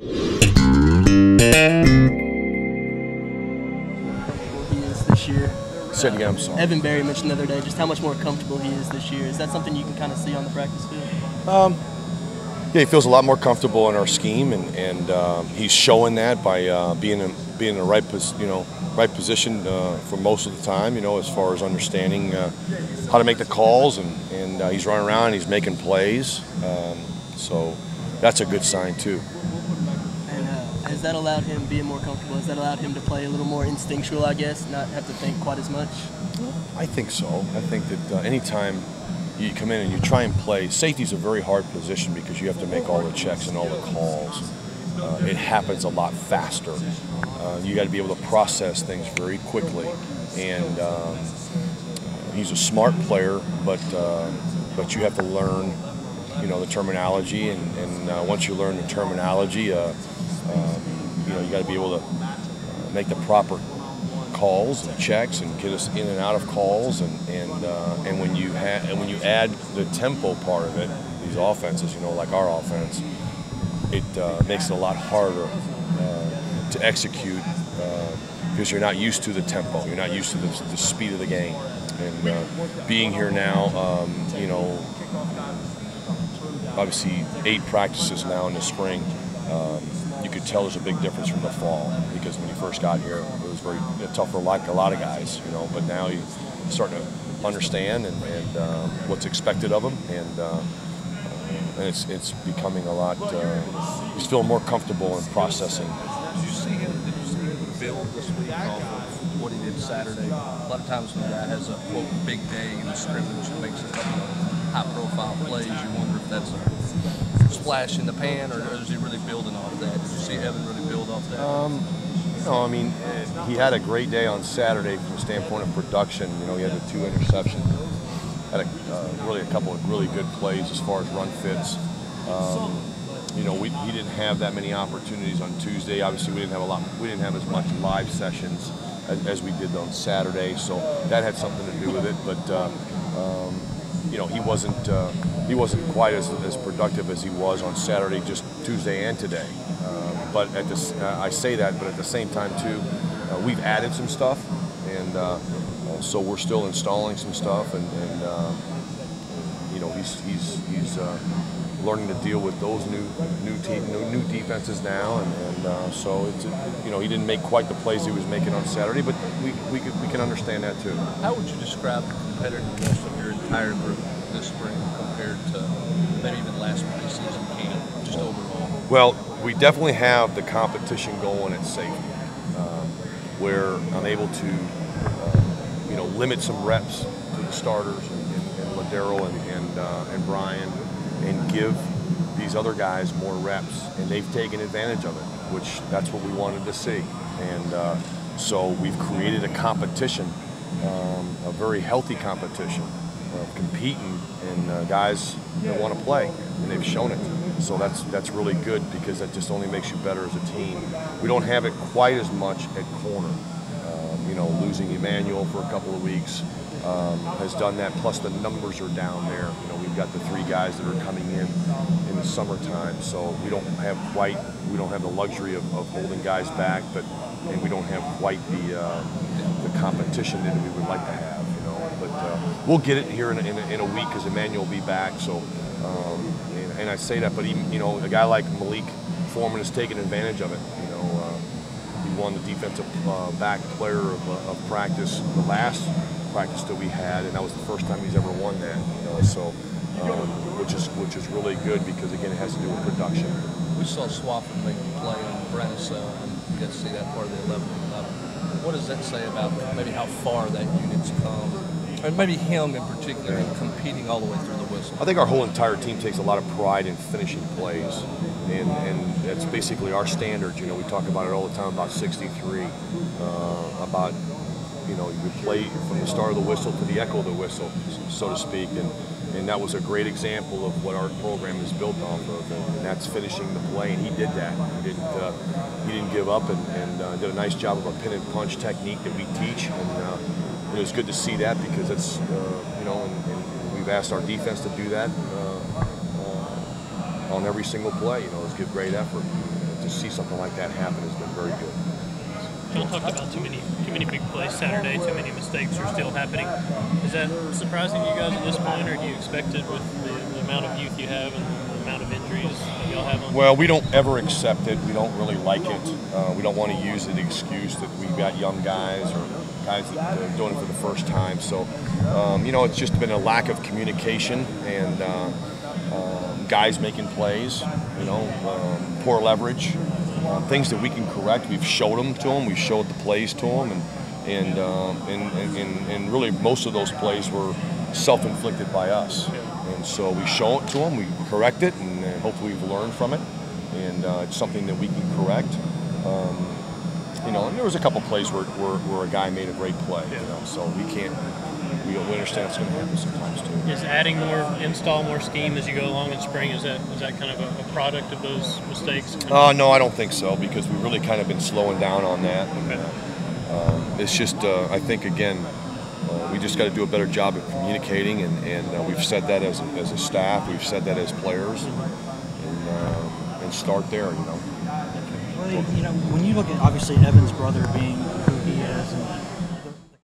He is this year. Say it again, I'm sorry. Evan Berry mentioned the other day just how much more comfortable he is this year. Is that something you can kind of see on the practice field? Yeah, he feels a lot more comfortable in our scheme, and he's showing that by being in the right position for most of the time. As far as understanding how to make the calls, and he's running around and he's making plays. So that's a good sign too. And has that allowed him being more comfortable? Has that allowed him to play a little more instinctual, I guess, not have to think quite as much? I think so. I think that anytime you come in and you try and play, safety's a very hard position because you have to make all the checks and all the calls. It happens a lot faster. You got to be able to process things very quickly, and he's a smart player, but you have to learn, the terminology, and once you learn the terminology, you got to be able to make the proper calls and checks and get us in and out of calls, and when you add the tempo part of it, these offenses, like our offense, it makes it a lot harder to execute because you're not used to the tempo, you're not used to the speed of the game, and being here now, obviously 8 practices now in the spring. You could tell there's a big difference from the fall, because when you first got here, it was very tough for like a lot of guys, but now you're starting to understand and what's expected of him, and it's becoming a lot. He's feeling more comfortable in processing. Did you see him build this week off of what he did Saturday? A lot of times when a guy has a quote big day in the scrimmage and makes a couple of high-profile plays, you wonder if that's a splash in the pan, or is he really building off that? Did you see Evan really build off that? No, I mean, he had a great day on Saturday from the standpoint of production. He had the 2 interceptions, had a couple of really good plays as far as run fits. He didn't have that many opportunities on Tuesday. Obviously, we didn't have as much live sessions as we did on Saturday, so that had something to do with it. But he wasn't quite as productive as he was on Saturday, just Tuesday and today. But I say that, but at the same time too, we've added some stuff, and so we're still installing some stuff, and he's learning to deal with those new defenses now, and so it's he didn't make quite the plays he was making on Saturday, but we can understand that too. How would you describe the competitiveness of your entire group this spring compared to maybe even last preseason camp, just overall? Well, we definitely have the competition going at safety, where I'm able to limit some reps to the starters and Ladero and Brian, and give these other guys more reps, and they've taken advantage of it, which that's what we wanted to see. And so we've created a competition, a very healthy competition of competing, and guys that want to play, and they've shown it. So that's really good, because that just only makes you better as a team. We don't have it quite as much at corner. Losing Emmanuel for a couple of weeks has done that. Plus the numbers are down there. We've got the 3 guys that are coming in the summertime, so we don't have the luxury of holding guys back, and we don't have quite the competition that we would like to have. But we'll get it here in a week, because Emmanuel will be back. So and I say that, but a guy like Malik Foreman has taken advantage of it. He won the defensive back player of practice, the last practice that we had, and that was the first time he's ever won that. So which is really good, because again, it has to do with production. We saw Swafford make the play on Braniso, and get to see that part of the 11-11. What does that say about maybe how far that unit's come, and maybe him in particular, in competing all the way through the whistle? I think our whole entire team takes a lot of pride in finishing plays, and that's basically our standard. We talk about it all the time about 63, about you play from the start of the whistle to the echo of the whistle, so to speak, and that was a great example of what our program is built off of, and that's finishing the play, and he did that. He didn't give up, and did a nice job of a pin and punch technique that we teach, and it was good to see that, because it's and we've asked our defense to do that on every single play. It's give great effort. see something like that happen has been very good. John talked about too many big plays Saturday, too many mistakes are still happening. Is that surprising you guys at this point, or do you expect it with the amount of youth you have and the amount of injuries that y'all have on? Well, we don't ever accept it. We don't really like it. We don't want to use the excuse that we've got young guys or guys that are doing it for the first time. So, you know, it's just been a lack of communication and guys making plays, you know, poor leverage. Things that we can correct, we've showed them to them. We've showed the plays to them, and really most of those plays were self-inflicted by us. And so we show it to them, we correct it, and hopefully we've learned from it. And it's something that we can correct. You know, and there was a couple plays where a guy made a great play. You know, so we understand it's going to happen sometimes too. Is adding install more scheme as you go along in spring, is that kind of a product of those mistakes? No, I don't think so, because we've really kind of been slowing down on that. Okay. It's just, I think, again, we just got to do a better job of communicating, and we've said that as a staff, we've said that as players, and start there, you know. Well, you know, when you look at obviously Evan's brother being who he is, and